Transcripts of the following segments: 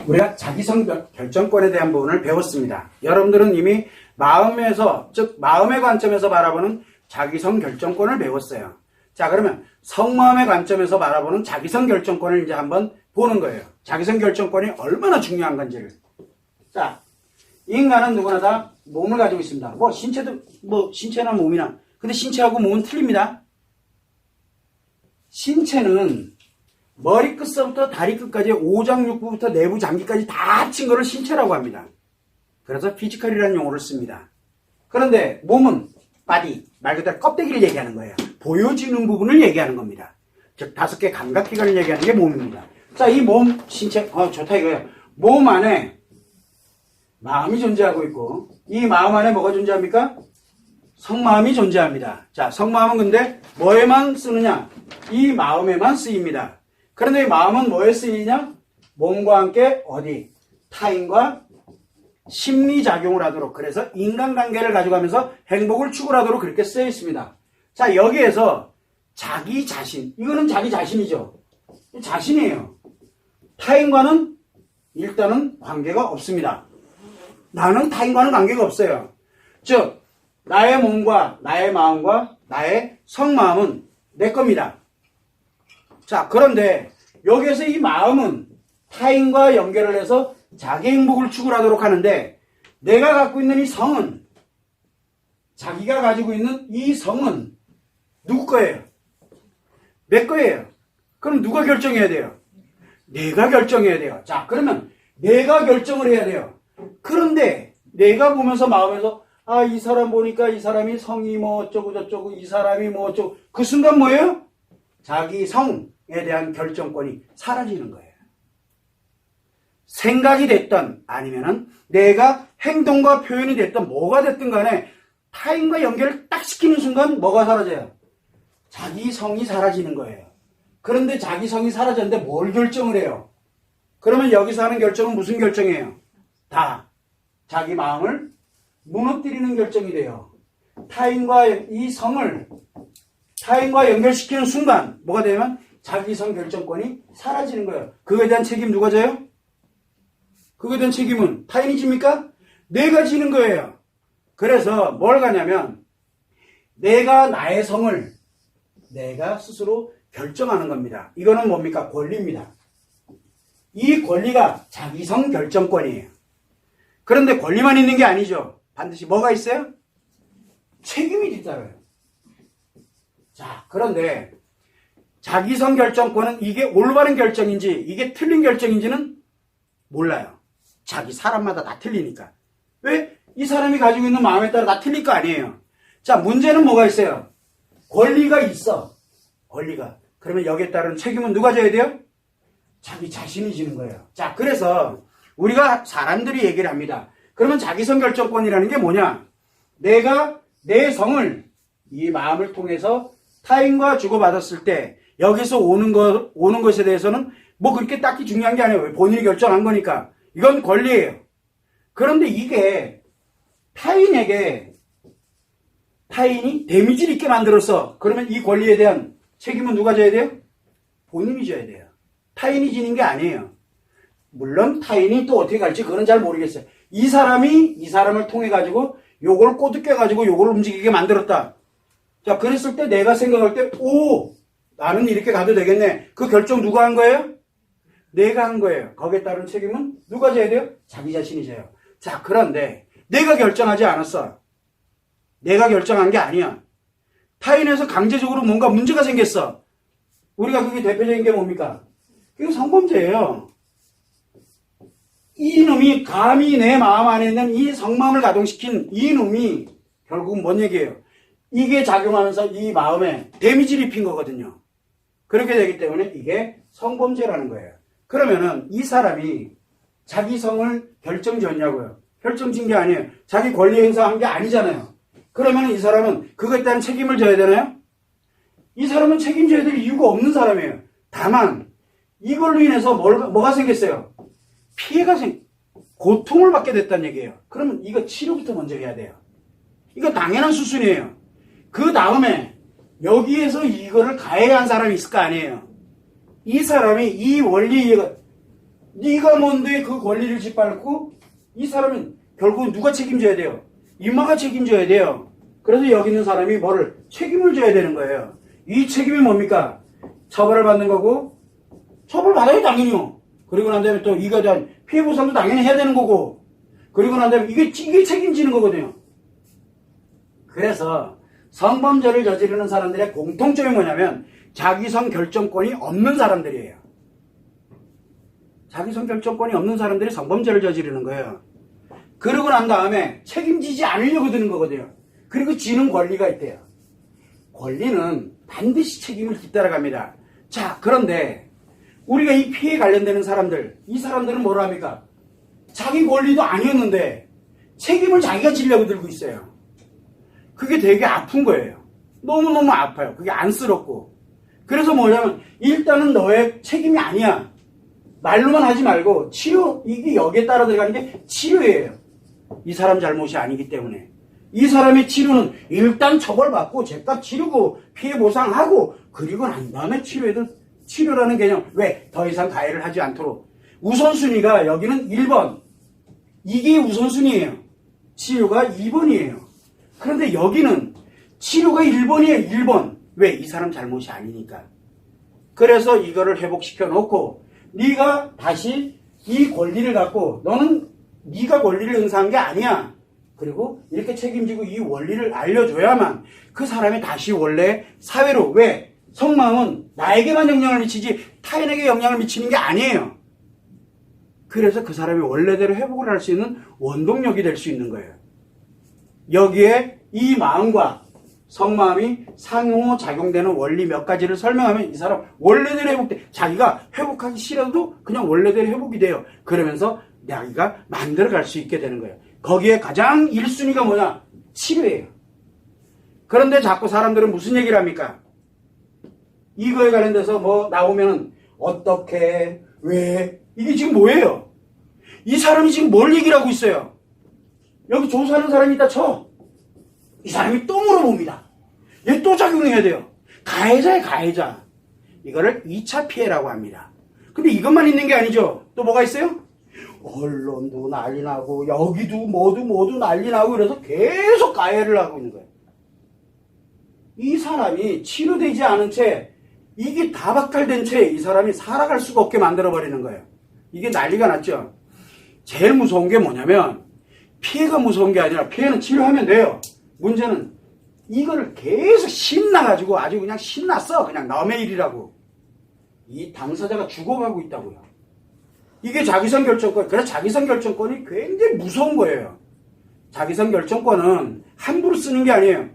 우리가 자기성 결정권에 대한 부분을 배웠습니다. 여러분들은 이미 마음에서, 즉 마음의 관점에서 바라보는 자기성 결정권을 배웠어요. 자, 그러면 성마음의 관점에서 바라보는 자기성 결정권을 이제 한번 보는 거예요. 자기성 결정권이 얼마나 중요한 건지를. 자, 인간은 누구나 다 몸을 가지고 있습니다. 뭐 신체도, 뭐 신체나 몸이나. 근데 신체하고 몸은 틀립니다. 신체는 머리 끝서부터 다리 끝까지 오장육부부터 내부 장기까지 다 합친 것을 신체라고 합니다. 그래서 피지컬이라는 용어를 씁니다. 그런데 몸은 바디, 말 그대로 껍데기를 얘기하는 거예요. 보여지는 부분을 얘기하는 겁니다. 즉 5개 감각기관을 얘기하는 게 몸입니다. 자, 이 몸, 신체, 좋다 이거예요. 몸 안에 마음이 존재하고 있고 이 마음 안에 뭐가 존재합니까? 성마음이 존재합니다. 자, 성마음은 근데 뭐에만 쓰느냐? 이 마음에만 쓰입니다. 그런데 이 마음은 뭐에 쓰이냐? 몸과 함께 어디? 타인과 심리작용을 하도록, 그래서 인간관계를 가져가면서 행복을 추구하도록 그렇게 쓰여 있습니다. 자, 여기에서 자기 자신, 이거는 자기 자신이죠. 자신이에요. 타인과는 일단은 관계가 없습니다. 나는 타인과는 관계가 없어요. 즉 나의 몸과 나의 마음과 나의 성마음은 내 겁니다. 자, 그런데 여기에서 이 마음은 타인과 연결을 해서 자기 행복을 추구하도록 하는데, 내가 갖고 있는 이 성은, 자기가 가지고 있는 이 성은 누구 거예요? 내 거예요. 그럼 누가 결정해야 돼요? 내가 결정해야 돼요. 자, 그러면 내가 결정을 해야 돼요. 그런데 내가 보면서 마음에서 이 사람 보니까 이 사람이 성이 뭐 어쩌고 저쩌고, 이 사람이 뭐 어쩌고, 그 순간 뭐예요? 자기 성에 대한 결정권이 사라지는 거예요. 생각이 됐던 아니면은 내가 행동과 표현이 됐던 뭐가 됐든 간에 타인과 연결을 딱 시키는 순간 뭐가 사라져요? 자기 성이 사라지는 거예요. 그런데 자기 성이 사라졌는데 뭘 결정을 해요? 그러면 여기서 하는 결정은 무슨 결정이에요? 다 자기 마음을 무너뜨리는 결정이 돼요. 타인과 이 성을 타인과 연결시키는 순간 뭐가 되면 자기 성 결정권이 사라지는 거예요. 그거에 대한 책임 누가 져요? 그거에 대한 책임은 타인이 집니까? 내가 지는 거예요. 그래서 뭘 가냐면 내가 나의 성을 내가 스스로 결정하는 겁니다. 이거는 뭡니까? 권리입니다. 이 권리가 자기성 결정권이에요. 그런데 권리만 있는 게 아니죠. 반드시 뭐가 있어요? 책임이 뒤따라요. 자, 그런데 자기성 결정권은 이게 올바른 결정인지 이게 틀린 결정인지는 몰라요. 자기 사람마다 다 틀리니까. 왜? 이 사람이 가지고 있는 마음에 따라 다 틀릴 거 아니에요. 자, 문제는 뭐가 있어요? 권리가 있어. 권리가. 그러면 여기에 따른 책임은 누가 져야 돼요? 자기 자신이 지는 거예요. 자, 그래서 우리가 사람들이 얘기를 합니다. 그러면 자기성 결정권이라는 게 뭐냐? 내가 내 성을 이 마음을 통해서 타인과 주고받았을 때 여기서 오는 것에 대해서는 뭐 그렇게 딱히 중요한 게 아니에요. 본인이 결정한 거니까. 이건 권리예요. 그런데 이게 타인이 데미지를 입게 만들었어. 그러면 이 권리에 대한 책임은 누가 져야 돼요? 본인이 져야 돼요. 타인이 지는 게 아니에요. 물론 타인이 또 어떻게 갈지 그건 잘 모르겠어요. 이 사람이 이 사람을 통해 가지고 요걸 꼬드겨 가지고 요걸 움직이게 만들었다. 자, 그랬을 때 내가 생각할 때 나는 이렇게 가도 되겠네. 그 결정 누가 한 거예요? 내가 한 거예요. 거기에 따른 책임은 누가 져야 돼요? 자기 자신이 져요. 자, 그런데 내가 결정하지 않았어. 내가 결정한 게 아니야. 타인에서 강제적으로 뭔가 문제가 생겼어. 우리가 그게 대표적인 게 뭡니까? 그게 성범죄예요. 이놈이 감히 내 마음 안에 있는 이 성마음을 가동시킨 이놈이 결국은 뭔 얘기예요? 이게 작용하면서 이 마음에 데미지를 입힌 거거든요. 그렇게 되기 때문에 이게 성범죄라는 거예요. 그러면은 이 사람이 자기 성을 결정지었냐고요? 결정진 게 아니에요. 자기 권리 행사한 게 아니잖아요. 그러면 이 사람은 그것에 대한 책임을 져야 되나요? 이 사람은 책임져야 될 이유가 없는 사람이에요. 다만 이걸로 인해서 뭐가 생겼어요? 고통을 받게 됐다는 얘기예요. 그러면 이거 치료부터 먼저 해야 돼요. 이거 당연한 수순이에요. 그 다음에 여기에서 이거를 가해야 한 사람이 있을 거 아니에요. 이 사람이 이 원리 네가 뭔데 그 권리를 짓밟고 이 사람은 결국 누가 책임져야 돼요? 이마가 책임져야 돼요. 그래서 여기 있는 사람이 뭐를 책임을 져야 되는 거예요. 이 책임이 뭡니까? 처벌을 받는 거고 처벌 받아요 당연히요. 그리고 난 다음에 또 이거에 대한 피해 보상도 당연히 해야 되는 거고 그리고 난 다음에 이게 책임지는 거거든요. 그래서 성범죄를 저지르는 사람들의 공통점이 뭐냐면 자기성 결정권이 없는 사람들이에요. 자기성 결정권이 없는 사람들이 성범죄를 저지르는 거예요. 그러고 난 다음에 책임지지 않으려고 드는 거거든요. 그리고 지는 권리가 있대요. 권리는 반드시 책임을 뒤따라 갑니다. 자, 그런데 우리가 이 피해에 관련되는 사람들, 이 사람들은 뭐라 합니까? 자기 권리도 아니었는데 책임을 자기가 지려고 들고 있어요. 그게 되게 아픈 거예요. 너무너무 아파요. 그게 안쓰럽고. 그래서 뭐냐면 일단은 너의 책임이 아니야. 말로만 하지 말고 치료, 이게 여기에 따라 들어가는 게 치료예요. 이 사람 잘못이 아니기 때문에. 이 사람의 치료는 일단 처벌받고 죄값 치르고 피해 보상하고 그리고 난 다음에 치료라는 개념. 왜? 더 이상 가해를 하지 않도록. 우선순위가 여기는 1번. 이게 우선순위예요. 치료가 2번이에요. 그런데 여기는 치료가 1번이에요. 1번. 왜? 이 사람 잘못이 아니니까. 그래서 이거를 회복시켜 놓고 네가 다시 이 권리를 갖고 너는 네가 권리를 행사한 게 아니야. 그리고 이렇게 책임지고 이 원리를 알려줘야만 그 사람이 다시 원래 사회로. 왜? 속마음은 나에게만 영향을 미치지 타인에게 영향을 미치는 게 아니에요. 그래서 그 사람이 원래대로 회복을 할 수 있는 원동력이 될 수 있는 거예요. 여기에 이 마음과 속마음이 상호작용되는 원리 몇 가지를 설명하면 이 사람 원래대로 회복돼. 자기가 회복하기 싫어도 그냥 원래대로 회복이 돼요. 그러면서 자기가 만들어갈 수 있게 되는 거예요. 거기에 가장 1순위가 뭐냐? 치료예요. 그런데 자꾸 사람들은 무슨 얘기를 합니까? 이거에 관련돼서 뭐 나오면은 어떻게, 왜, 이게 지금 뭐예요? 이 사람이 지금 뭘 얘기를 하고 있어요? 여기 조사하는 사람이 있다 쳐. 이 사람이 또 물어봅니다. 얘 또 작용해야 돼요. 가해자예요, 가해자. 이거를 2차 피해라고 합니다. 근데 이것만 있는 게 아니죠. 또 뭐가 있어요? 언론도 난리 나고 여기도 모두 난리 나고 그래서 계속 가해를 하고 있는 거예요. 이 사람이 치료되지 않은 채 이게 다 박탈된 채 이 사람이 살아갈 수가 없게 만들어버리는 거예요. 이게 난리가 났죠. 제일 무서운 게 뭐냐면 피해가 무서운 게 아니라 피해는 치료하면 돼요. 문제는 이거를 계속 신나가지고 아주 그냥 신났어. 그냥 남의 일이라고. 이 당사자가 죽어가고 있다고요. 이게 자기성 결정권. 그래서 자기성 결정권이 굉장히 무서운 거예요. 자기성 결정권은 함부로 쓰는 게 아니에요.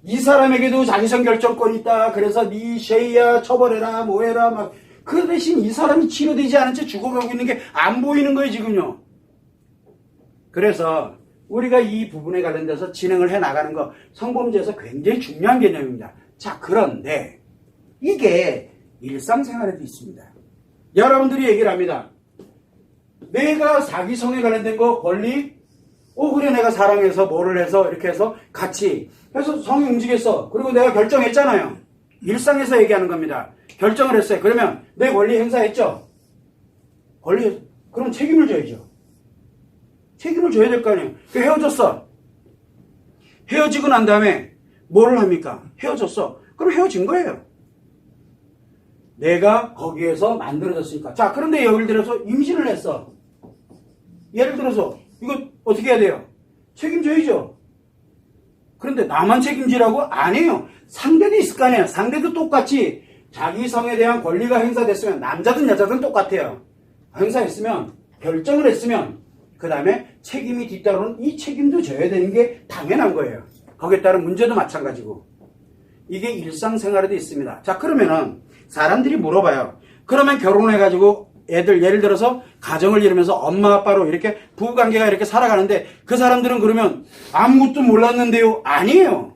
이 사람에게도 자기성 결정권이 있다. 그래서 네 쉐이야 처벌해라 뭐해라 막. 그 대신 이 사람이 치료되지 않은 채 죽어가고 있는 게 안 보이는 거예요 지금요. 그래서 우리가 이 부분에 관련돼서 진행을 해 나가는 거 성범죄에서 굉장히 중요한 개념입니다. 자, 그런데 이게 일상생활에도 있습니다. 여러분들이 얘기를 합니다. 내가 자기성에 관련된 거 권리, 그래 내가 사랑해서 뭐를 해서 이렇게 해서 같이 해서 성이 움직였어. 그리고 내가 결정했잖아요. 일상에서 얘기하는 겁니다. 결정을 했어요. 그러면 내 권리 행사했죠. 그럼 책임을 져야죠. 책임을 져야 될 거 아니에요. 헤어졌어. 헤어지고 난 다음에 뭐를 합니까? 헤어졌어. 그럼 헤어진 거예요. 내가 거기에서 만들어졌으니까. 자, 그런데 예를 들어서 임신을 했어. 예를 들어서 이거 어떻게 해야 돼요? 책임져야죠. 그런데 나만 책임지라고? 아니에요. 상대도 있을 거 아니에요. 상대도 똑같이 자기 성에 대한 권리가 행사됐으면 남자든 여자든 똑같아요. 행사했으면 결정을 했으면 그 다음에 책임이 뒤따르는 이 책임도 져야 되는 게 당연한 거예요. 거기에 따른 문제도 마찬가지고. 이게 일상생활에도 있습니다. 자, 그러면은 사람들이 물어봐요. 그러면 결혼해가지고 애들 예를 들어서 가정을 이루면서 엄마 아빠로 이렇게 부부관계가 이렇게 살아가는데 그 사람들은 그러면 아무것도 몰랐는데요? 아니에요.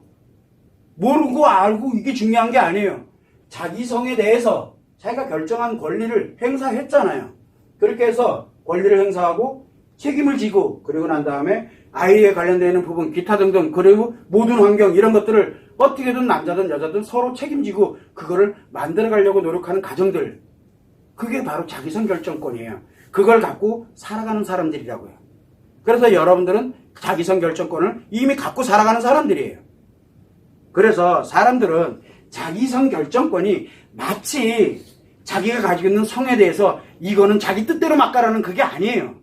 모르고 알고 이게 중요한 게 아니에요. 자기 성에 대해서 자기가 결정한 권리를 행사했잖아요. 그렇게 해서 권리를 행사하고 책임을 지고 그리고 난 다음에 아이에 관련되는 부분 기타 등등 그리고 모든 환경 이런 것들을 어떻게든 남자든 여자든 서로 책임지고 그거를 만들어가려고 노력하는 가정들, 그게 바로 자기성 결정권이에요. 그걸 갖고 살아가는 사람들이라고요. 그래서 여러분들은 자기성 결정권을 이미 갖고 살아가는 사람들이에요. 그래서 사람들은 자기성 결정권이 마치 자기가 가지고 있는 성에 대해서 이거는 자기 뜻대로 막 가라는 그게 아니에요.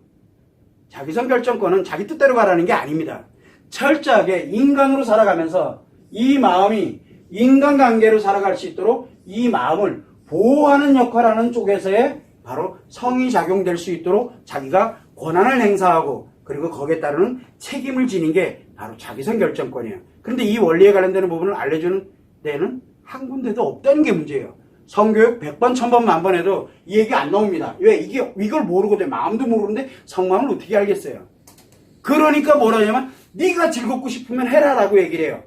자기성 결정권은 자기 뜻대로 가라는 게 아닙니다. 철저하게 인간으로 살아가면서 이 마음이 인간관계로 살아갈 수 있도록 이 마음을 보호하는 역할을 하는 쪽에서의 바로 성이 작용될 수 있도록 자기가 권한을 행사하고 그리고 거기에 따르는 책임을 지는 게 바로 자기성 결정권이에요. 그런데 이 원리에 관련되는 부분을 알려주는 데는 한 군데도 없다는 게 문제예요. 성교육 100번, 1000번, 만번 해도 이 얘기 안 나옵니다. 왜? 이걸 모르거든. 마음도 모르는데 성마음을 어떻게 알겠어요? 그러니까 뭐라 하냐면 네가 즐겁고 싶으면 해라라고 얘기를 해요.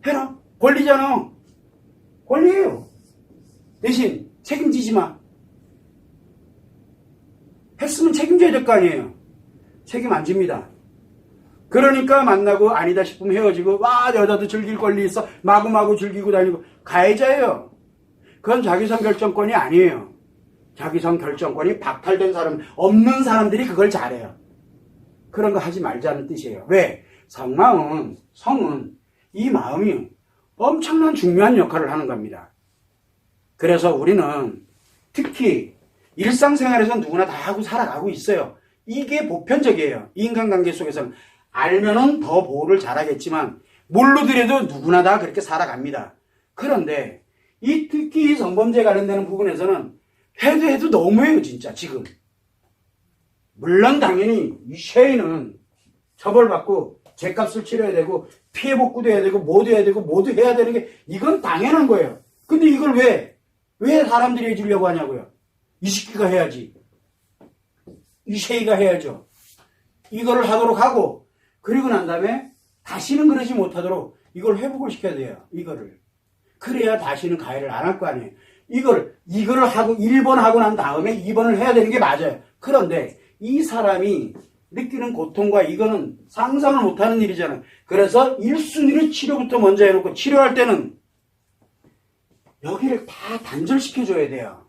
해라. 권리잖아. 권리예요. 대신 책임지지 마. 했으면 책임져야 될 거 아니에요. 책임 안 집니다. 그러니까 만나고 아니다 싶으면 헤어지고 와 여자도 즐길 권리 있어 마구마구 즐기고 다니고 가해자예요. 그건 자기성 결정권이 아니에요. 자기성 결정권이 박탈된 사람 없는 사람들이 그걸 잘해요. 그런 거 하지 말자는 뜻이에요. 왜? 성은 이 마음이 엄청난 중요한 역할을 하는 겁니다. 그래서 우리는 특히 일상생활에서 누구나 다 하고 살아가고 있어요. 이게 보편적이에요. 인간관계 속에서는 알면은 더 보호를 잘하겠지만 모르더라도 누구나 다 그렇게 살아갑니다. 그런데 특히 이 성범죄에 관련되는 부분에서는 해도 너무해요. 진짜 지금. 물론 당연히 이 쉐이는 처벌받고 죄값을 치러야 되고 피해 복구도 해야 되고 모두 해야 되고 모두 해야 되는 게 이건 당연한 거예요. 근데 이걸 왜 사람들이 해주려고 하냐고요. 이 새끼가 해야지. 이 쉐이가 해야죠. 이거를 하도록 하고 그리고 난 다음에 다시는 그러지 못하도록 이걸 회복을 시켜야 돼요. 이거를. 그래야 다시는 가해를 안 할 거 아니에요. 이거를 하고 1번 하고 난 다음에 2번을 해야 되는 게 맞아요. 그런데 이 사람이 느끼는 고통과 이거는 상상을 못하는 일이잖아요. 그래서 1순위를 치료부터 먼저 해놓고 치료할 때는 여기를 다 단절시켜줘야 돼요.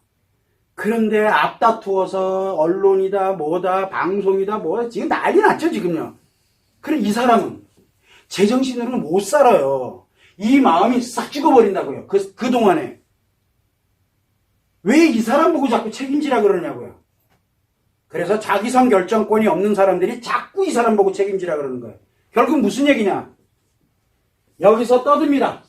그런데 앞다투어서 언론이다 뭐다 방송이다 뭐다 지금 난리 났죠 지금요. 그래 이 사람은 제정신으로는 못 살아요. 이 마음이 싹 죽어버린다고요. 그동안에. 왜 이 사람 보고 자꾸 책임지라 그러냐고요. 그래서 자기성 결정권이 없는 사람들이 자꾸 이 사람 보고 책임지라 그러는 거예요. 결국 무슨 얘기냐. 여기서 떠듭니다.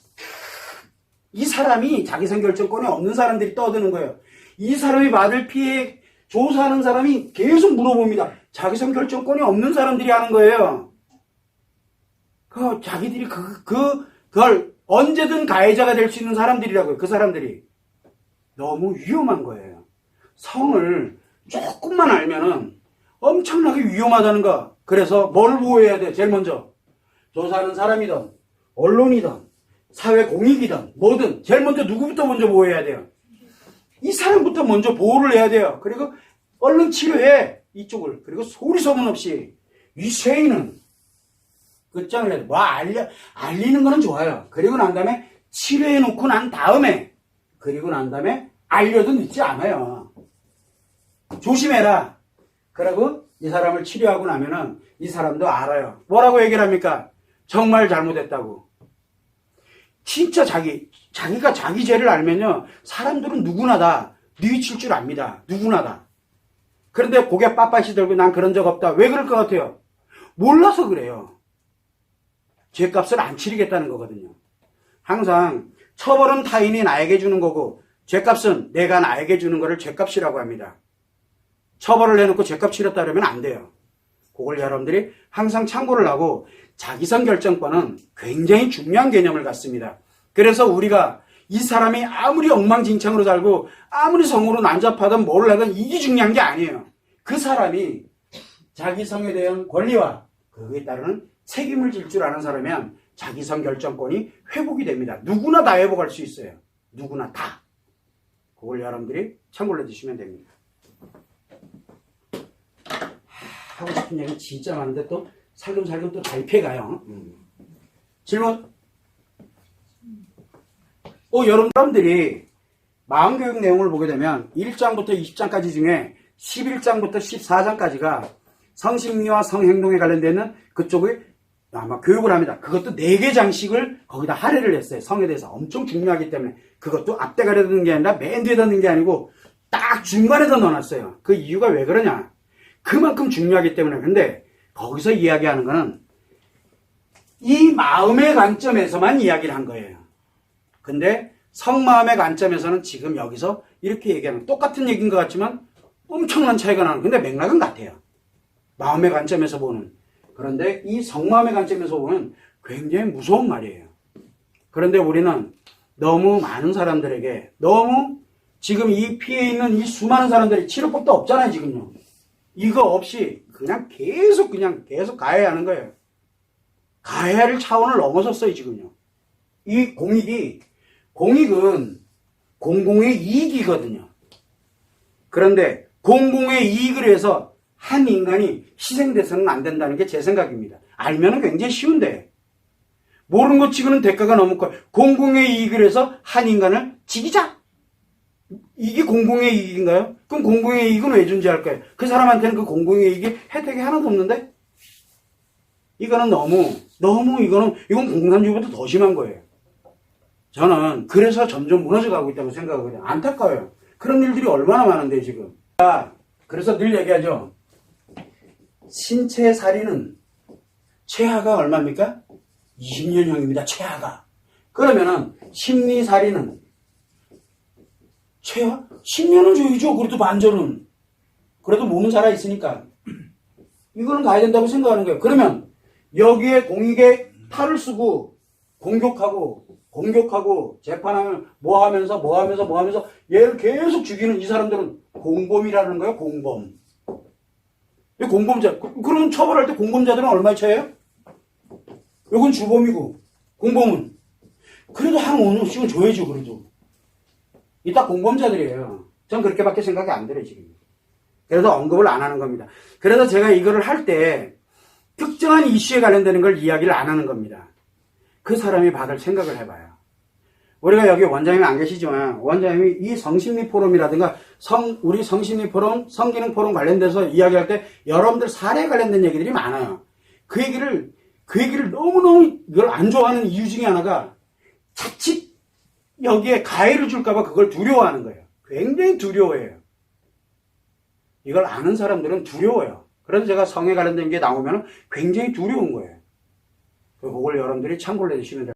이 사람이 자기성 결정권이 없는 사람들이 떠드는 거예요. 이 사람이 받을 피해 조사하는 사람이 계속 물어봅니다. 자기성 결정권이 없는 사람들이 하는 거예요. 자기들이 그걸 언제든 가해자가 될 수 있는 사람들이라고요. 그 사람들이. 너무 위험한 거예요. 성을 조금만 알면은 엄청나게 위험하다는 거. 그래서 뭘 보호해야 돼? 제일 먼저. 조사하는 사람이든 언론이든 사회 공익이든 뭐든 제일 먼저 누구부터 먼저 보호해야 돼요? 이 사람부터 먼저 보호를 해야 돼요. 그리고 얼른 치료해. 이쪽을. 그리고 소리 소문 없이. 이 쉐이는 끝장을 해야 돼. 알리는 거는 좋아요. 그리고 난 다음에 치료해 놓고 난 다음에 그리고 난 다음에 알려도 늦지 않아요. 조심해라. 그리고 이 사람을 치료하고 나면은 이 사람도 알아요. 뭐라고 얘기를 합니까? 정말 잘못했다고. 진짜 자기가 자기 죄를 알면요. 사람들은 누구나 다 뉘칠 줄 압니다. 누구나 다. 그런데 고개 빳빳이 들고 난 그런 적 없다. 왜 그럴 것 같아요? 몰라서 그래요. 죄값을 안 치르겠다는 거거든요. 항상 처벌은 타인이 나에게 주는 거고 죄값은 내가 나에게 주는 거를 죄값이라고 합니다. 처벌을 해놓고 죄값 치렀다 그러면 안 돼요. 그걸 여러분들이 항상 참고를 하고 자기성 결정권은 굉장히 중요한 개념을 갖습니다. 그래서 우리가 이 사람이 아무리 엉망진창으로 살고 아무리 성으로 난잡하든 뭐를 하든 이게 중요한 게 아니에요. 그 사람이 자기성에 대한 권리와 그에 따르는 책임을 질 줄 아는 사람이면 자기성 결정권이 회복이 됩니다. 누구나 다 회복할 수 있어요. 누구나 다. 그걸 여러분들이 참고를 해주시면 됩니다. 하고 싶은 얘기는 진짜 많은데 또 살금살금 또 잘 피해가요. 질문? 여러분들이 마음교육 내용을 보게 되면 1장부터 20장까지 중에 11장부터 14장까지가 성심리와 성행동에 관련되는 그쪽을 아마 교육을 합니다. 그것도 4개 장식을 거기다 할애를 했어요. 성에 대해서 엄청 중요하기 때문에. 그것도 앞대가리에 넣는 게 아니라 맨 뒤에 넣는 게 아니고 딱 중간에다 넣어놨어요. 그 이유가 왜 그러냐. 그만큼 중요하기 때문에. 근데 거기서 이야기하는 거는 이 마음의 관점에서만 이야기를 한 거예요. 근데 성마음의 관점에서는 지금 여기서 이렇게 얘기하는 똑같은 얘기인 것 같지만 엄청난 차이가 나는. 근데 맥락은 같아요. 마음의 관점에서 보는. 그런데 이 성마음의 관점에서 보면 굉장히 무서운 말이에요. 그런데 우리는 너무 많은 사람들에게 너무 지금 이 피해 있는 이 수많은 사람들이 치료법도 없잖아요, 지금요. 이거 없이 그냥 계속 가해하는 거예요. 가해할 차원을 넘어섰어요, 지금요. 이 공익은 공공의 이익이거든요. 그런데 공공의 이익을 위해서 한 인간이 희생돼서는 안 된다는 게 제 생각입니다. 알면은 굉장히 쉬운데 모르는 거 치고는 대가가 너무 커요. 공공의 이익을 위해서 한 인간을 죽이자. 이게 공공의 이익인가요? 그럼 공공의 이익은 왜 존재할까요? 그 사람한테는 그 공공의 이익이 혜택이 하나도 없는데? 이거는 이건 공산주의보다 더 심한 거예요. 저는 그래서 점점 무너져 가고 있다고 생각하거든요. 안타까워요. 그런 일들이 얼마나 많은데 지금. 그래서 늘 얘기하죠. 신체 살인은 최하가 얼마입니까? 20년형입니다. 최하가. 그러면은 심리 살인은 최하? 10년은 줘야죠. 그래도 반절은. 그래도 몸은 살아있으니까. 이거는 가야 된다고 생각하는 거예요. 그러면 여기에 공익에 탈을 쓰고 공격하고 재판하면 뭐 하면서 얘를 계속 죽이는 이 사람들은 공범이라는 거예요. 공범. 이 공범자. 그럼 처벌할 때 공범자들은 얼마에 차예요? 이건 주범이고 공범은 그래도 한 5년씩은 줘야죠. 그래도 이 딱 공범자들이에요. 전 그렇게밖에 생각이 안 들어요 지금. 그래서 언급을 안 하는 겁니다. 그래서 제가 이거를 할 때 특정한 이슈에 관련되는 걸 이야기를 안 하는 겁니다. 그 사람이 받을 생각을 해봐요. 우리가 여기 원장님이 안 계시지만 원장님이 이 성심리 포럼이라든가 우리 성심리 포럼, 성기능 포럼 관련돼서 이야기할 때 여러분들 사례에 관련된 얘기들이 많아요. 그 얘기를 너무너무 이걸 안 좋아하는 이유 중에 하나가 자칫 여기에 가해를 줄까봐 그걸 두려워하는 거예요. 굉장히 두려워해요. 이걸 아는 사람들은 두려워요. 그래서 제가 성에 관련된 게 나오면 굉장히 두려운 거예요. 그걸 여러분들이 참고를 해주시면 돼요.